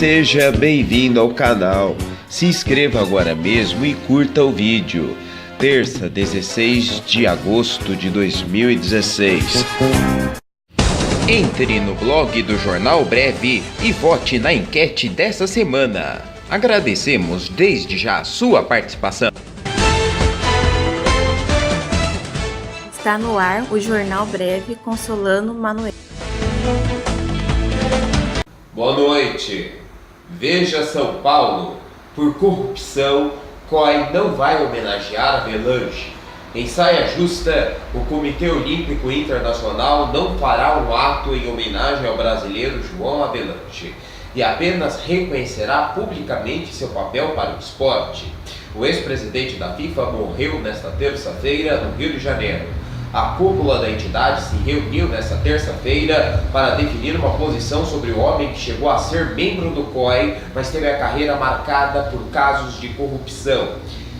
Seja bem-vindo ao canal. Se inscreva agora mesmo e curta o vídeo. Terça, 16 de agosto de 2016. Entre no blog do Jornal Breve e vote na enquete dessa semana. Agradecemos desde já a sua participação. Está no ar o Jornal Breve com Solano Manoel. Boa noite. Veja São Paulo. Por corrupção, COI não vai homenagear Avelange. Em saia justa, o Comitê Olímpico Internacional não fará um ato em homenagem ao brasileiro João Avelange e apenas reconhecerá publicamente seu papel para o esporte. O ex-presidente da FIFA morreu nesta terça-feira no Rio de Janeiro. A cúpula da entidade se reuniu nesta terça-feira para definir uma posição sobre o homem que chegou a ser membro do COI, mas teve a carreira marcada por casos de corrupção.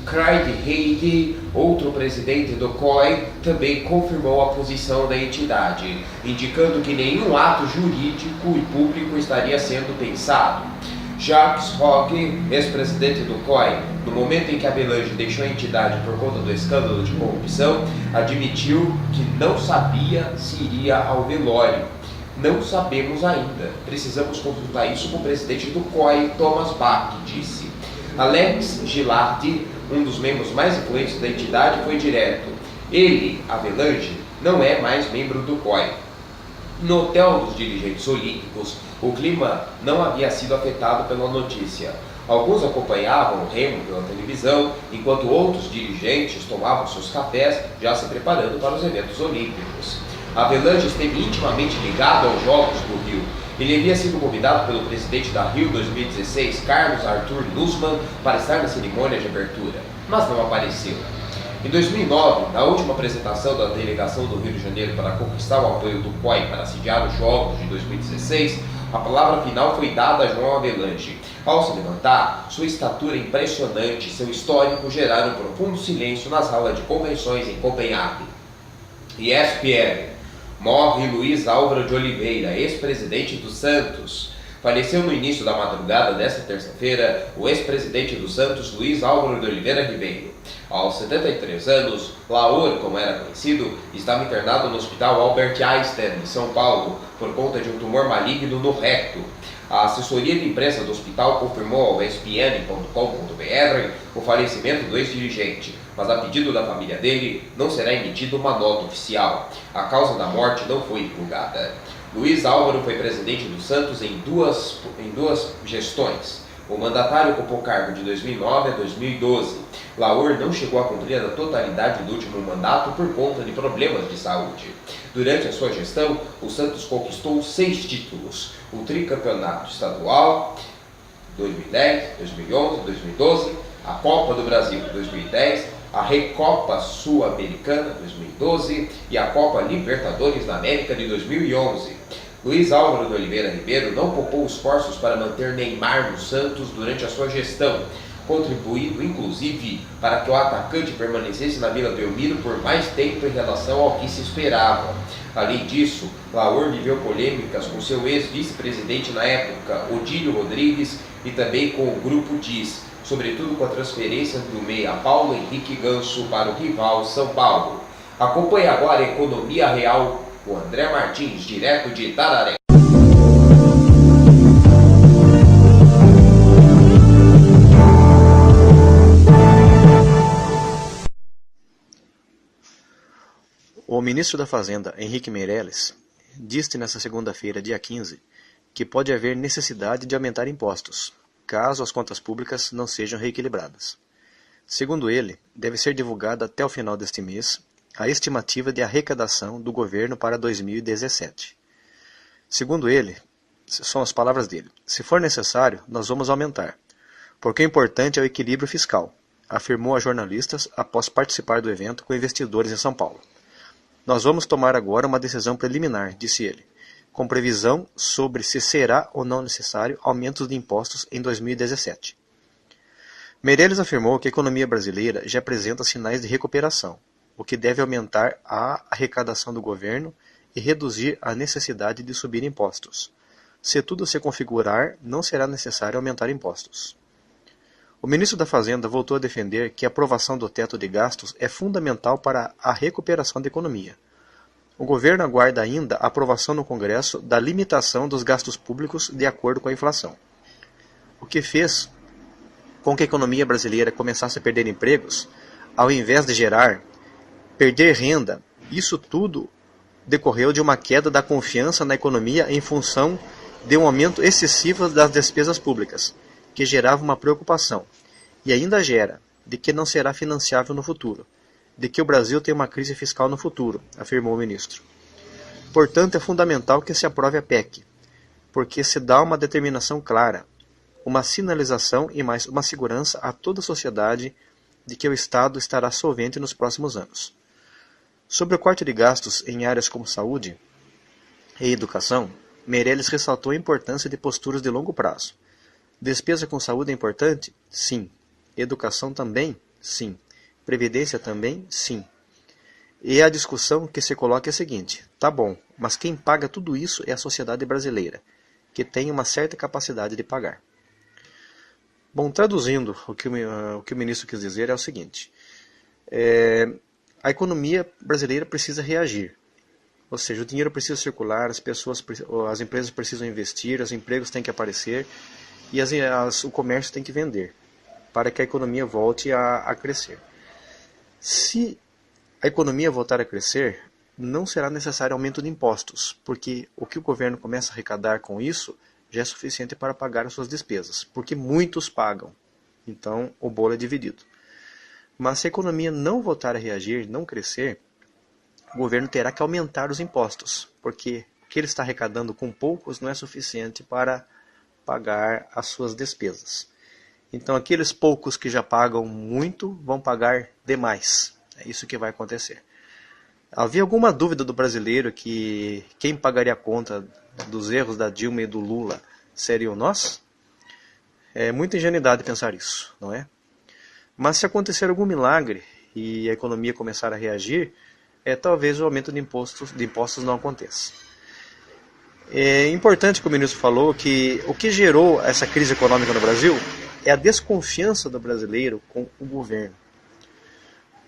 Craig Heide, outro presidente do COI, também confirmou a posição da entidade, indicando que nenhum ato jurídico e público estaria sendo pensado. Jacques Roque, ex-presidente do COI, no momento em que Avelange deixou a entidade por conta do escândalo de corrupção, admitiu que não sabia se iria ao velório. Não sabemos ainda. Precisamos consultar isso com o presidente do COI, Thomas Bach, disse. Alex Gilardi, um dos membros mais influentes da entidade, foi direto. Ele, Avelange, não é mais membro do COI. No hotel dos dirigentes olímpicos, o clima não havia sido afetado pela notícia. Alguns acompanhavam o remo pela televisão, enquanto outros dirigentes tomavam seus cafés, já se preparando para os eventos olímpicos. Avelange esteve intimamente ligado aos Jogos do Rio. Ele havia sido convidado pelo presidente da Rio 2016, Carlos Arthur Nussmann, para estar na cerimônia de abertura, mas não apareceu. Em 2009, na última apresentação da delegação do Rio de Janeiro para conquistar o apoio do COI para sediar os Jogos de 2016, a palavra final foi dada a João Avelange. Ao se levantar, sua estatura impressionante e seu histórico geraram um profundo silêncio na sala de convenções em Copenhague. ESPN. Morre Luiz Álvaro de Oliveira, ex-presidente do Santos. Faleceu no início da madrugada desta terça-feira o ex-presidente do Santos, Luiz Álvaro de Oliveira Ribeiro. Aos 73 anos, Laor, como era conhecido, estava internado no Hospital Albert Einstein, em São Paulo, por conta de um tumor maligno no recto. A assessoria de imprensa do hospital confirmou ao ESPN.com.br o falecimento do ex-dirigente, mas a pedido da família dele não será emitida uma nota oficial. A causa da morte não foi divulgada. Luiz Álvaro foi presidente do Santos em duas gestões. O mandatário ocupou o cargo de 2009 a 2012. Laor não chegou a cumprir a totalidade do último mandato por conta de problemas de saúde. Durante a sua gestão, o Santos conquistou 6 títulos: o tricampeonato estadual 2010, 2011, 2012, a Copa do Brasil 2010, a Recopa Sul-Americana 2012 e a Copa Libertadores da América de 2011. Luiz Álvaro de Oliveira Ribeiro não poupou esforços para manter Neymar no Santos durante a sua gestão, contribuindo inclusive para que o atacante permanecesse na Vila Belmiro por mais tempo em relação ao que se esperava. Além disso, Laor viveu polêmicas com seu ex-vice-presidente na época, Odílio Rodrigues, e também com o Grupo DIS, sobretudo com a transferência do meia Paulo Henrique Ganso para o rival São Paulo. Acompanhe agora a Economia Real com André Martins, direto de Itararé. O ministro da Fazenda, Henrique Meirelles, disse nesta segunda-feira, dia 15, que pode haver necessidade de aumentar impostos, caso as contas públicas não sejam reequilibradas. Segundo ele, deve ser divulgada até o final deste mês a estimativa de arrecadação do governo para 2017. Segundo ele, são as palavras dele, se for necessário, nós vamos aumentar, porque o importante é o equilíbrio fiscal, afirmou a jornalistas após participar do evento com investidores em São Paulo. Nós vamos tomar agora uma decisão preliminar, disse ele, com previsão sobre se será ou não necessário aumentos de impostos em 2017. Meirelles afirmou que a economia brasileira já apresenta sinais de recuperação, o que deve aumentar a arrecadação do governo e reduzir a necessidade de subir impostos. Se tudo se configurar, não será necessário aumentar impostos. O ministro da Fazenda voltou a defender que a aprovação do teto de gastos é fundamental para a recuperação da economia. O governo aguarda ainda a aprovação no Congresso da limitação dos gastos públicos de acordo com a inflação. O que fez com que a economia brasileira começasse a perder empregos, ao invés de gerar, perder renda, isso tudo decorreu de uma queda da confiança na economia em função de um aumento excessivo das despesas públicas, que gerava uma preocupação, e ainda gera, de que não será financiável no futuro, de que o Brasil tem uma crise fiscal no futuro, afirmou o ministro. Portanto, é fundamental que se aprove a PEC, porque se dá uma determinação clara, uma sinalização e mais uma segurança a toda a sociedade de que o Estado estará solvente nos próximos anos. Sobre o corte de gastos em áreas como saúde e educação, Meirelles ressaltou a importância de posturas de longo prazo. Despesa com saúde é importante? Sim. Educação também? Sim. Previdência também? Sim. E a discussão que se coloca é a seguinte: tá bom, mas quem paga tudo isso é a sociedade brasileira, que tem uma certa capacidade de pagar. Bom, traduzindo o que o ministro quis dizer é o seguinte: a economia brasileira precisa reagir. Ou seja, o dinheiro precisa circular, as empresas precisam investir, os empregos têm que aparecer e o comércio tem que vender para que a economia volte a crescer. Se a economia voltar a crescer, não será necessário aumento de impostos, porque o que o governo começa a arrecadar com isso já é suficiente para pagar as suas despesas, porque muitos pagam. Então, o bolo é dividido. Mas se a economia não voltar a reagir, não crescer, o governo terá que aumentar os impostos, porque o que ele está arrecadando com poucos não é suficiente para pagar as suas despesas. Então, aqueles poucos que já pagam muito vão pagar demais. É isso que vai acontecer. Havia alguma dúvida do brasileiro que quem pagaria a conta dos erros da Dilma e do Lula seriam nós? É muita ingenuidade pensar isso, não é? Mas se acontecer algum milagre e a economia começar a reagir, talvez o aumento de impostos não aconteça. É importante que o ministro falou que o que gerou essa crise econômica no Brasil é a desconfiança do brasileiro com o governo.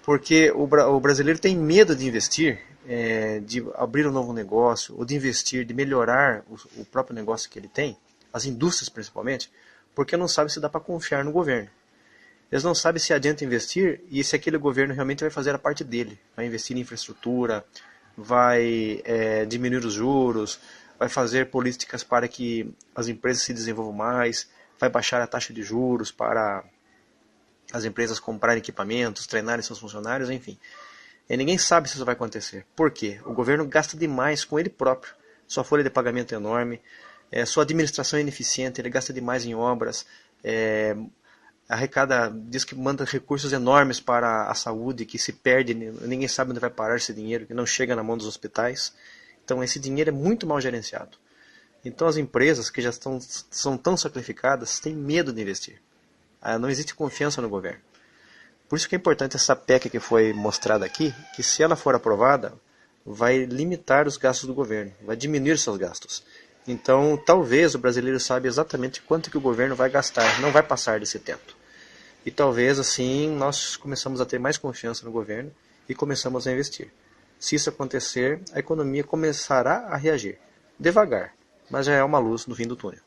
Porque o brasileiro tem medo de investir, de abrir um novo negócio, ou de investir, de melhorar o próprio negócio que ele tem, as indústrias principalmente, porque não sabe se dá para confiar no governo. Eles não sabem se adianta investir e se aquele governo realmente vai fazer a parte dele. Vai investir em infraestrutura, vai diminuir os juros, vai fazer políticas para que as empresas se desenvolvam mais, vai baixar a taxa de juros para as empresas comprarem equipamentos, treinarem seus funcionários, enfim. E ninguém sabe se isso vai acontecer. Por quê? O governo gasta demais com ele próprio. Sua folha de pagamento é enorme, sua administração é ineficiente, ele gasta demais em obras, arrecada, diz que manda recursos enormes para a saúde, que se perde, ninguém sabe onde vai parar esse dinheiro, que não chega na mão dos hospitais. Então esse dinheiro é muito mal gerenciado. Então as empresas que já são tão sacrificadas têm medo de investir. Não existe confiança no governo. Por isso que é importante essa PEC que foi mostrada aqui, que se ela for aprovada, vai limitar os gastos do governo, vai diminuir seus gastos. Então, talvez o brasileiro saiba exatamente quanto que o governo vai gastar, não vai passar desse teto. E talvez, assim, nós começamos a ter mais confiança no governo e começamos a investir. Se isso acontecer, a economia começará a reagir. Devagar, mas já é uma luz no fim do túnel.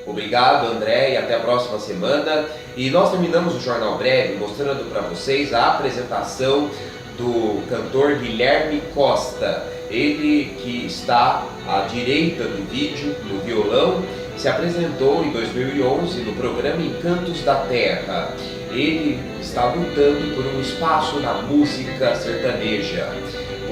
Obrigado, André, e até a próxima semana. E nós terminamos o Jornal Breve mostrando para vocês a apresentação do cantor Guilherme Costa. Ele que está à direita do vídeo, no violão, se apresentou em 2011 no programa Encantos da Terra. Ele está lutando por um espaço na música sertaneja.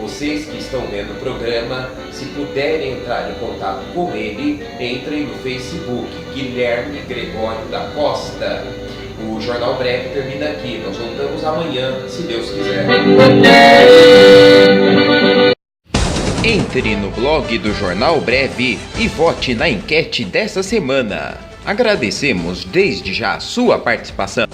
Vocês que estão vendo o programa, se puderem entrar em contato com ele, entrem no Facebook, Guilherme Gregório da Costa. O Jornal Breve termina aqui. Nós voltamos amanhã, se Deus quiser. Entre no blog do Jornal Breve e vote na enquete dessa semana. Agradecemos desde já a sua participação.